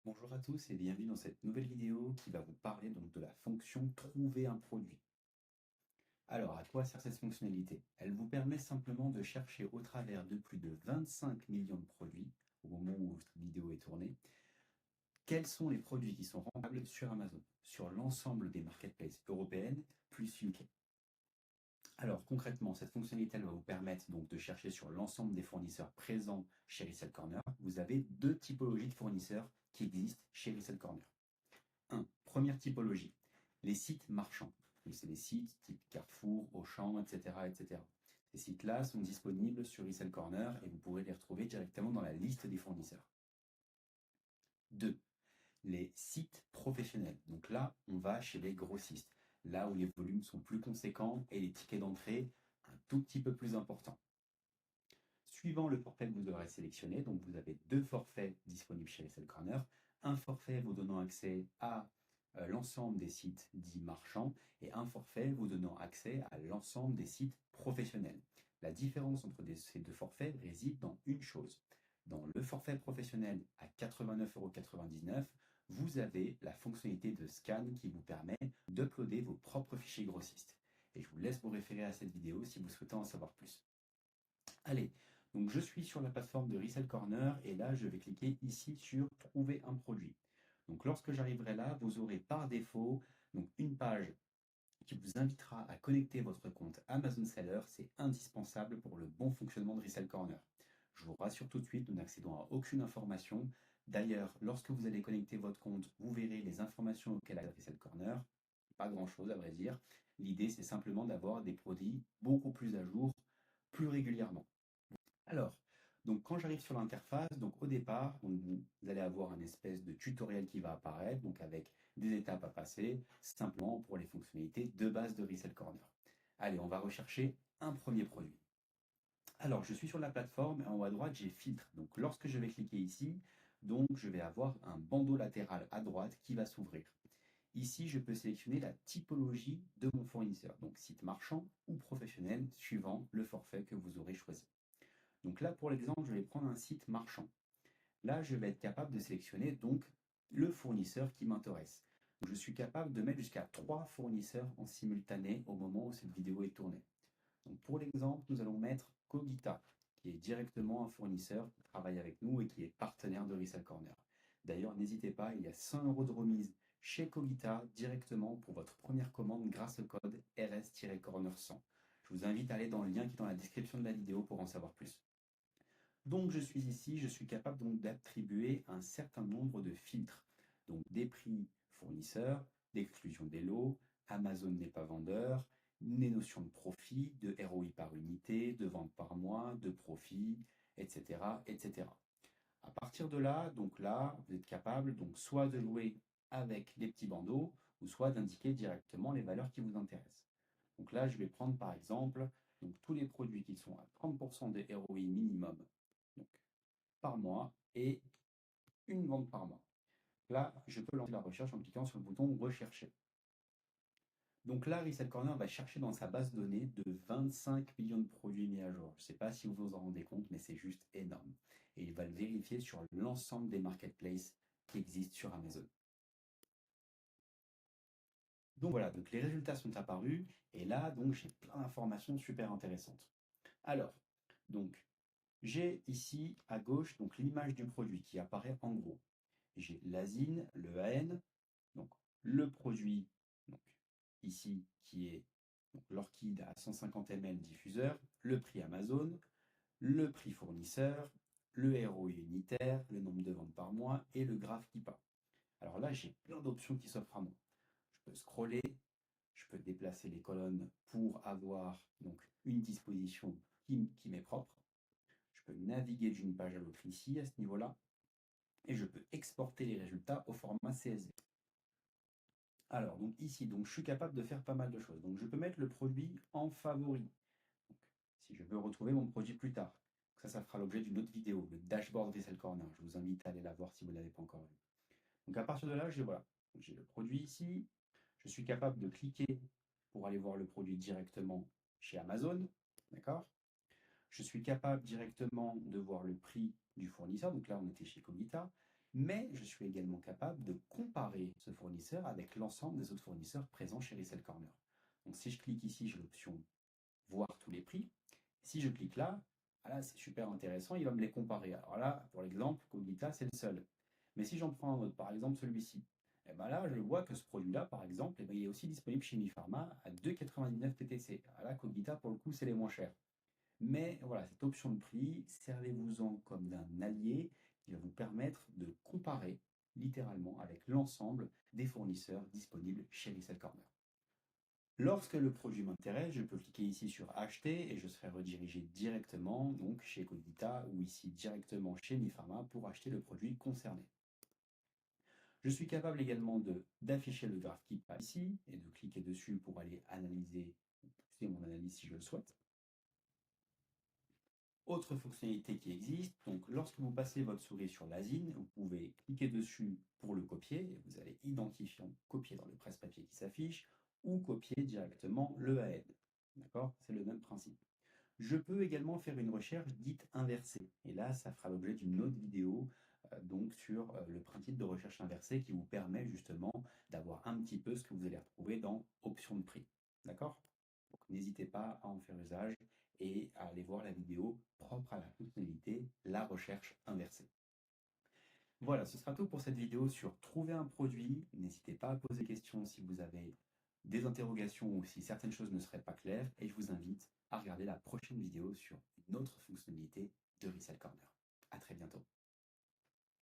Bonjour à tous et bienvenue dans cette nouvelle vidéo qui va vous parler donc de la fonction trouver un produit. Alors, à quoi sert cette fonctionnalité? Elle vous permet simplement de chercher au travers de plus de 25 millions de produits au moment où votre vidéo est tournée, quels sont les produits qui sont rentables sur Amazon, sur l'ensemble des marketplaces européennes plus UK. Alors concrètement, cette fonctionnalité elle va vous permettre donc de chercher sur l'ensemble des fournisseurs présents chez Resell Corner. Vous avez deux typologies de fournisseurs qui existent chez Resell Corner. 1. Première typologie, les sites marchands. Donc, c'est les sites type Carrefour, Auchan, etc. etc. Ces sites-là sont disponibles sur Resell Corner et vous pourrez les retrouver directement dans la liste des fournisseurs. 2. Les sites professionnels. Donc là, on va chez les grossistes, là où les volumes sont plus conséquents et les tickets d'entrée un tout petit peu plus importants. Suivant le forfait que vous devrez sélectionner, donc vous avez deux forfaits disponibles chez Resell Corner. Un forfait vous donnant accès à l'ensemble des sites dits marchands et un forfait vous donnant accès à l'ensemble des sites professionnels. La différence entre ces deux forfaits réside dans une chose. Dans le forfait professionnel à 89,99 €, vous avez la fonctionnalité de scan qui vous permet d'uploader vos propres fichiers grossistes. Et je vous laisse vous référer à cette vidéo si vous souhaitez en savoir plus. Allez, donc je suis sur la plateforme de Resell Corner et là je vais cliquer ici sur trouver un produit. Donc lorsque j'arriverai là, vous aurez par défaut donc une page qui vous invitera à connecter votre compte Amazon Seller. C'est indispensable pour le bon fonctionnement de Resell Corner. Je vous rassure tout de suite, nous n'accédons à aucune information. D'ailleurs, lorsque vous allez connecter votre compte, vous verrez les informations auxquelles a Resell Corner. Pas grand-chose à vrai dire. L'idée, c'est simplement d'avoir des produits beaucoup plus à jour, plus régulièrement. Alors, donc quand j'arrive sur l'interface, donc au départ, donc vous allez avoir un espèce de tutoriel qui va apparaître, donc avec des étapes à passer, simplement pour les fonctionnalités de base de Resell Corner. Allez, on va rechercher un premier produit. Alors, je suis sur la plateforme et en haut à droite, j'ai filtre. Donc, lorsque je vais cliquer ici, donc je vais avoir un bandeau latéral à droite qui va s'ouvrir. Ici, je peux sélectionner la typologie de mon fournisseur, donc site marchand ou professionnel, suivant le forfait que vous aurez choisi. Donc là, pour l'exemple, je vais prendre un site marchand. Là, je vais être capable de sélectionner donc le fournisseur qui m'intéresse. Je suis capable de mettre jusqu'à 3 fournisseurs en simultané au moment où cette vidéo est tournée. Donc pour l'exemple, nous allons mettre Cogita, qui est directement un fournisseur qui travaille avec nous et qui est partenaire de Resell Corner. D'ailleurs, n'hésitez pas, il y a 100 € de remise chez Cogita directement pour votre première commande grâce au code RS-Corner100. Je vous invite à aller dans le lien qui est dans la description de la vidéo pour en savoir plus. Donc je suis ici, je suis capable donc d'attribuer un certain nombre de filtres. Donc des prix fournisseurs, d'exclusion des lots, Amazon n'est pas vendeur, des notions de profit, de ROI par unité, de vente par mois, de profit, etc., etc. À partir de là, donc là, vous êtes capable donc soit de jouer avec les petits bandeaux ou soit d'indiquer directement les valeurs qui vous intéressent. Donc là, je vais prendre par exemple donc, tous les produits qui sont à 30% de ROI minimum donc, par mois et une vente par mois. Là, je peux lancer la recherche en cliquant sur le bouton Rechercher. Donc là, Resell Corner va chercher dans sa base de données de 25 millions de produits mis à jour. Je ne sais pas si vous vous en rendez compte, mais c'est juste énorme. Et il va le vérifier sur l'ensemble des marketplaces qui existent sur Amazon. Donc voilà, donc les résultats sont apparus et là, donc j'ai plein d'informations super intéressantes. Alors, donc j'ai ici à gauche donc l'image du produit qui apparaît en gros. J'ai l'ASIN, le AN, donc le produit donc, ici qui est l'orchide à 150 ml diffuseur, le prix Amazon, le prix fournisseur, le ROI unitaire, le nombre de ventes par mois et le graphe KIPA. Alors là, j'ai plein d'options qui s'offrent à moi. Je peux scroller, je peux déplacer les colonnes pour avoir donc une disposition qui m'est propre. Je peux naviguer d'une page à l'autre ici, à ce niveau-là, et je peux exporter les résultats au format CSV. Alors, donc ici, donc, je suis capable de faire pas mal de choses. Donc, je peux mettre le produit en favori. Donc, si je veux retrouver mon produit plus tard. Ça fera l'objet d'une autre vidéo, le dashboard Resell Corner. Je vous invite à aller la voir si vous ne l'avez pas encore vu. Donc, à partir de là, j'ai voilà. J'ai le produit ici. Je suis capable de cliquer pour aller voir le produit directement chez Amazon. D'accord? Je suis capable directement de voir le prix du fournisseur. Donc là, on était chez Cogita. Mais je suis également capable de comparer ce fournisseur avec l'ensemble des autres fournisseurs présents chez Resell Corner. Donc si je clique ici, j'ai l'option voir tous les prix. Si je clique là, voilà, c'est super intéressant, il va me les comparer. Alors là, pour l'exemple, Cogita, c'est le seul. Mais si j'en prends un autre, par exemple celui-ci, et ben là, je vois que ce produit-là, par exemple, il est aussi disponible chez Mi-Pharma à 2,99 TTC. Alors là, Cogita, pour le coup, c'est les moins chers. Mais voilà, cette option de prix, servez-vous-en comme d'un allié qui va vous permettre de comparer littéralement avec l'ensemble des fournisseurs disponibles chez Resell Corner. Lorsque le produit m'intéresse, je peux cliquer ici sur acheter et je serai redirigé directement donc chez Cogita ou ici directement chez Mi-Pharma pour acheter le produit concerné. Je suis capable également d'afficher le graph qui passe ici et de cliquer dessus pour aller analyser ou pousser mon analyse si je le souhaite. Autre fonctionnalité qui existe, donc lorsque vous passez votre souris sur l'ASIN, vous pouvez cliquer dessus pour le copier, et vous allez identifier copier dans le presse-papier qui s'affiche, ou copier directement le AN. D'accord? C'est le même principe. Je peux également faire une recherche dite inversée, et là ça fera l'objet d'une autre vidéo donc sur le principe de recherche inversée qui vous permet justement d'avoir un petit peu ce que vous allez retrouver dans options de prix. D'accord? Donc n'hésitez pas à en faire usage et à aller voir la vidéo propre à la fonctionnalité, la recherche inversée. Voilà, ce sera tout pour cette vidéo sur trouver un produit. N'hésitez pas à poser des questions si vous avez des interrogations ou si certaines choses ne seraient pas claires. Et je vous invite à regarder la prochaine vidéo sur une autre fonctionnalité de Resell Corner. À très bientôt.